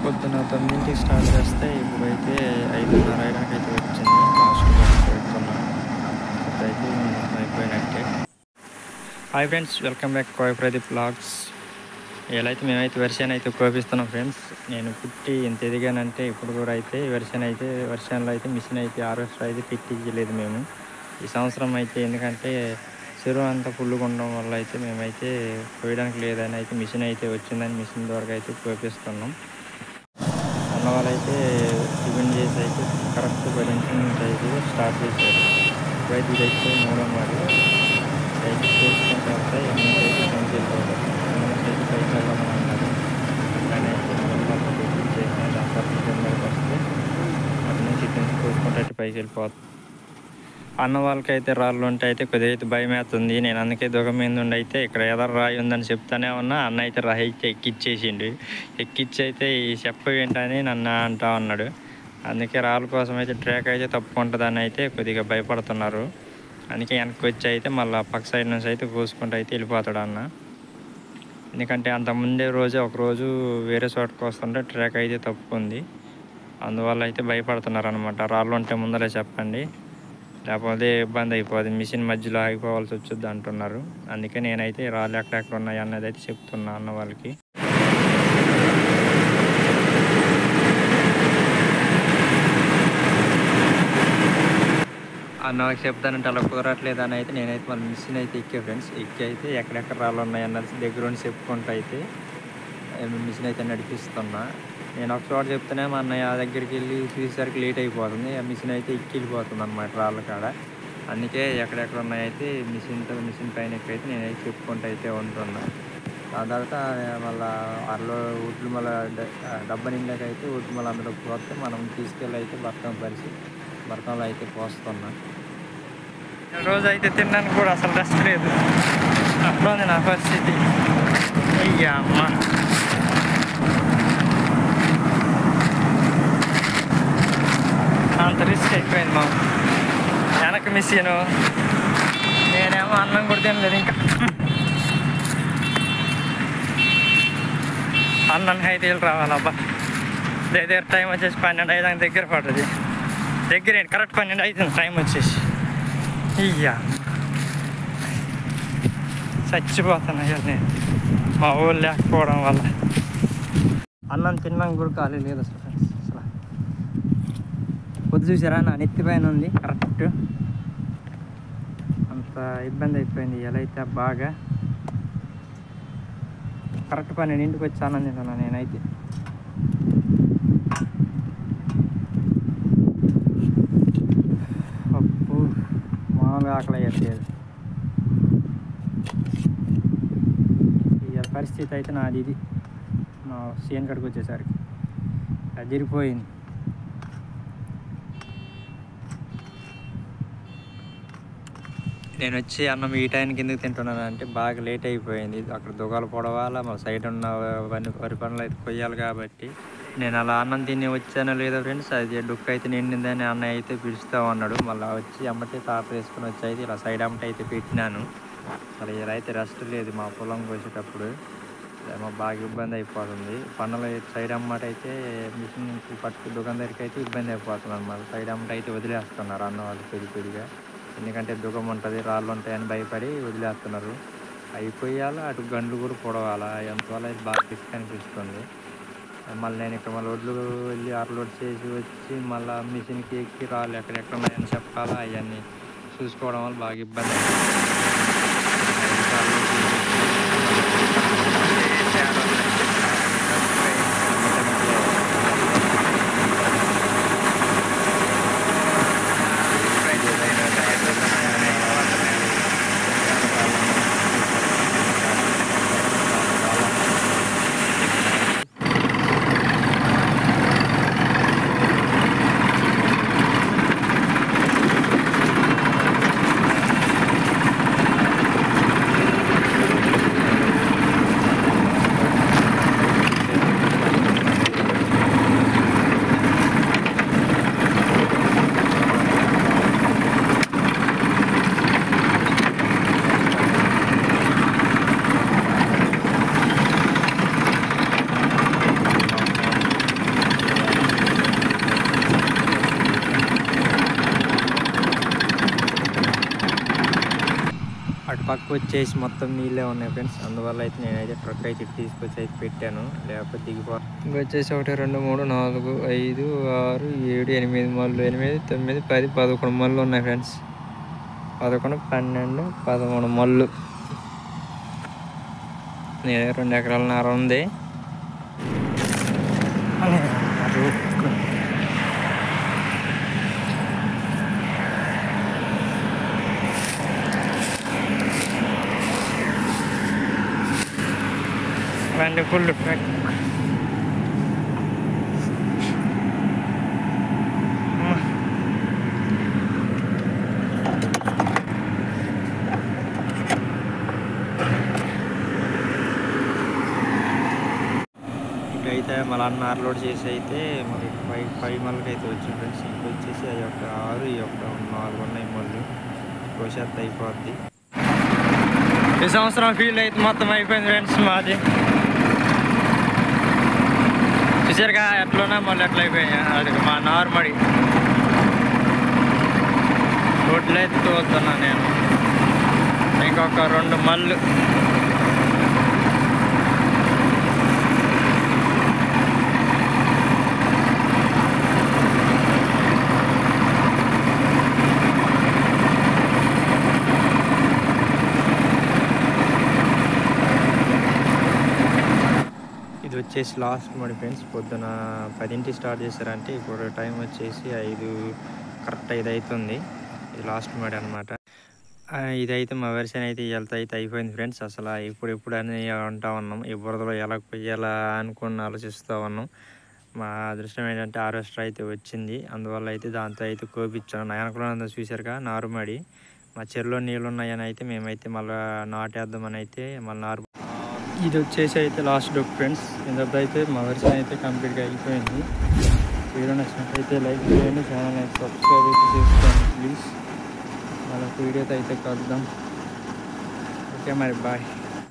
పొద్దున 9కి స్టార్ట్ చేస్తే ఇప్పుడైతే 5:30 అయినాకైతే వచ్చింది. లాస్ట్ పెడుతున్నాను. ఇప్పుడైతే మొత్తం అయిపోయినట్టే. హాయ్ ఫ్రెండ్స్, వెల్కమ్ బ్యాక్ కోయ ప్రదీప్ బ్లాగ్స్. ఇలా అయితే మేమైతే వర్షాన్ని అయితే కోపిస్తున్నాం ఫ్రెండ్స్. నేను పుట్టి ఎంత ఎదిగానంటే ఇప్పుడు కూడా అయితే వర్షంలో అయితే మిషన్ అయితే హార్వెస్టర్ అయితే పెట్టించలేదు మేము ఈ సంవత్సరం అయితే. ఎందుకంటే చెరువు అంతా ఫుల్గా ఉండడం వల్ల అయితే మేమైతే కోయడానికి లేదని అయితే మిషన్ అయితే వచ్చిందని మిషన్ ద్వారా అయితే కోపిస్తున్నాం. అన్న వాళ్ళైతే టిఫిన్ చేసి అయితే కరెక్ట్ 10 నిమిషాల అయితే స్టార్ట్ చేశారు. ఇప్పుడైతే ఇదైతే మూడో మరి అయితే చూసుకుంటూ వెళ్తే ఎన్ని అయితే పైకి వెళ్ళిపోతారు. అయితే పైకి వెళ్ళమని అన్నారు. కానీ అయితే మొదలు చేసిన దాని కిందకి వస్తే అటు నుంచి ఇటు నుంచి చూసుకుంటే అటు పైకి వెళ్ళిపోతుంది. అన్న వాళ్ళకైతే రాళ్ళు ఉంటే అయితే కొద్దిగా అయితే భయం అవుతుంది. నేను అందుకే దుఃఖం మీద ఉండి అయితే ఇక్కడ ఎదరు రాయి ఉందని చెప్తానే ఉన్నా. అన్న అయితే రాయి అయితే ఎక్కిచ్చేసిండు. ఎక్కిచ్చి అయితే ఈ చెప్ప ఏంటని నన్ను అంటా ఉన్నాడు. అందుకే రాళ్ళ కోసం అయితే ట్రాక్ అయితే తప్పుకుంటుందని అయితే కొద్దిగా భయపడుతున్నారు. అందుకే వెనక్కి వచ్చి అయితే మళ్ళీ పక్క సైడ్ నుంచి అయితే కూసుకుంటూ అయితే వెళ్ళిపోతాడు అన్న. ఎందుకంటే అంత ముందే ఒకరోజు వేరే చోటుకు వస్తుంటే ట్రాక్ అయితే తప్పుకుంది. అందువల్ల అయితే భయపడుతున్నారు అనమాట. రాళ్ళు ఉంటే ముందరే చెప్పండి, లేకపోతే ఇబ్బంది అయిపోతుంది, మిషన్ మధ్యలో ఆగిపోవాల్సి వచ్చుద్ది అంటున్నారు. అందుకే నేనైతే రాళ్ళు ఎక్కడెక్కడ ఉన్నాయి అన్నది అయితే చెప్తున్నా అన్న వాళ్ళకి. అన్న వాళ్ళకి చెప్తానంటే అలా కుదరట్లేదు అని అయితే నేనైతే మన మిషన్ అయితే ఎక్కే ఫ్రెండ్స్. ఎక్కి అయితే ఎక్కడెక్కడ రాళ్ళు ఉన్నాయి అన్నది దగ్గర ఉండి చెప్పుకుంటూ అయితే మిషన్ అయితే నడిపిస్తున్నా. నేను ఒక చోట చెప్తేనే మా అన్నయ్య దగ్గరికి వెళ్ళి చూసేసరికి లేట్ అయిపోతుంది. ఆ మిషన్ అయితే ఎక్కి వెళ్ళిపోతుంది అనమాట రాళ్ళ కాడ. అందుకే ఎక్కడెక్కడ ఉన్నాయైతే మిషన్ పైన ఎక్కడైతే నేనైతే చెప్పుకుంటూ అయితే ఉంటున్నా. ఆ తర్వాత మళ్ళీ అరలో ఒడ్లు మళ్ళీ డబ్బా నిండాకైతే ఒడ్లు మళ్ళీ అందులో పోతే మనం తీసుకెళ్ళి అయితే బర్తంలో అయితే పోస్తున్నా. రోజు అయితే తిన్నాను కూడా అసలు రెస్ట్ లేదు. అట్లా ఉంది నా పరిస్థితి. అయ్యా అమ్మ, అంత రిస్క్ అయిపోయింది మా వెనక మిషన్. నేనేమో అన్నం కూడా తినలేదు. ఇంకా అన్నానికి అయితే వెళ్ళి రావాలబ్బా. దగ్గర టైం వచ్చేసి 12 దగ్గర పడుతుంది. దగ్గర కరెక్ట్ 12 అవుతుంది టైం వచ్చేసి. ఇయ్యా చచ్చిపోతున్నా నేను మా ఊళ్ళు లేకపోవడం వల్ల. అన్నం తిన్నాం కూడా ఖాళీ లేదు అసలు ఫ్రెండ్స్. అసలు పొద్దు చూసారా నా నెత్తి పైన ఉంది కరెక్ట్. అంత ఇబ్బంది అయిపోయింది. ఎలా అయితే బాగా కరెక్ట్ 12ంటికి వచ్చి అన్నం తింటున్నా నేనైతే. పప్పు మామూలుగా ఆకలి అయ్యట్లేదు. ఇక పరిస్థితి అయితే నాది ఇది. మా చేను కాడికి వచ్చేసరికి అదిరిపోయింది. నేను వచ్చి అన్నం ఈ టైంకి ఎందుకు తింటున్నాను అంటే బాగా లేట్ అయిపోయింది. అక్కడ దుకాలు పొడవాలా, మా సైడ్ ఉన్న వరి పనులు అయితే కొయ్యాలి కాబట్టి. నేను అలా అన్నం తిని వచ్చానో లేదో ఫ్రెండ్స్, అది డుక్ అయితే నిండిందని అన్నయ్య అయితే పిలుస్తూ ఉన్నాడు. మళ్ళీ వచ్చి అమ్మటే తాప వేసుకొని వచ్చి అయితే ఇలా సైడ్ అమ్మట అయితే పెట్టినాను. అసలు ఇలా అయితే రెస్ట్ లేదు. మా పొలం కోసేటప్పుడు ఏమో బాగా ఇబ్బంది అయిపోతుంది. పనులు సైడ్ అమ్మట అయితే మిషన్ పట్టు దుకాణం దగ్గరికి అయితే ఇబ్బంది అయిపోతుంది అనమాట. సైడ్ అమ్మట అయితే వదిలేస్తున్నారు అన్న వాళ్ళు పెరిగా. ఎందుకంటే దుఃఖం ఉంటుంది, రాళ్ళు ఉంటాయని భయపడి వదిలేస్తున్నారు. అయిపోయాలా అటు గండ్లు కూడా పొడవాలా, ఎంతవల్ల అయితే బాగా రిస్క్ అనిపిస్తుంది. మళ్ళీ నేను ఇక్కడ మళ్ళీ ఒడ్లు వెళ్ళి అరలోడ్ చేసి వచ్చి మళ్ళీ మిషన్కి ఎక్కి రాళ్ళు ఎక్కడెక్కడ ఉన్నాయని చెప్పాలా, అవన్నీ చూసుకోవడం వల్ల బాగా ఇబ్బంది పక్క వచ్చేసి మొత్తం నీళ్ళే ఉన్నాయి ఫ్రెండ్స్. అందువల్ల అయితే నేనైతే ట్రక్ అయితే తీసుకొచ్చి అయితే పెట్టాను, లేకపోతే దిగిపో. ఇంకొచ్చేసి 1 2 3 4 5 6 7 8 మళ్ళు, 8 9 10 11 మళ్ళు ఉన్నాయి ఫ్రెండ్స్. 11 12 13 మళ్ళు. 2 ఎకరాలన్నర ఉంది. రండి ఫుల్ ట్రక్. అయితే మళ్ళీ అన్న అన్లోడ్ చేసి అయితే మరి 5 మళ్ళకి అయితే వచ్చింది ఫ్రెండ్స్. ఇంకొచ్చేసి అది ఒక 6, ఈ యొక్క 4 ఉన్నాయి మళ్ళీ. కోసేత్త అయిపోద్ది. ఈ సంవత్సరం ఫీల్డ్ అయితే మొత్తం అయిపోయింది ఫ్రెండ్స్ మాది. చూసారుగా ఎట్లున్నా మళ్ళీ ఎట్లా అయిపోయాయి. అది మా నార్మడి రోడ్లు అయితే తోలుతున్నా నేను. ఇంకొక 2 మళ్ళు. ఇది వచ్చేసి లాస్ట్ మడి ఫ్రెండ్స్. పొద్దున 10ంటికి స్టార్ట్ చేశారంటే ఇప్పుడు టైం వచ్చేసి 5 కరెక్ట్ 5 అవుతుంది. ఇది లాస్ట్ మడి అనమాట. ఇదైతే మా వెర్షన్ అయితే వెళ్తా అయితే అయిపోయింది ఫ్రెండ్స్. అసలు ఇప్పుడు అని అంటా ఉన్నాం. ఈ బురదలో ఎలా కొయ్యాలా అనుకుని ఆలోచిస్తూ ఉన్నాం. మా అదృష్టం ఏంటంటే హార్వెస్టర్ అయితే వచ్చింది. అందువల్ల అయితే దాంతో అయితే కోపించాను. నయనకులంతా చూసారుగా నారుమడి. మా చెరువులో నీళ్ళు ఉన్నాయని అయితే మేమైతే మళ్ళీ నాటేద్దామని అయితే మళ్ళీ నారు. ఇది వచ్చేసి అయితే లాస్ట్ డొక్ ఫ్రెండ్స్. ఇంతలో అయితే మా వెర్షన్ అయితే కంప్లీట్గా అయిపోయింది. వీడియో నచ్చినట్లయితే లైక్ చేయండి, ఛానల్ అయితే సబ్స్క్రైబ్ అయితే చేసుకోండి ప్లీజ్. మళ్ళీ వీడియోతో అయితే కలుద్దాం. ఓకే మరి బాయ్.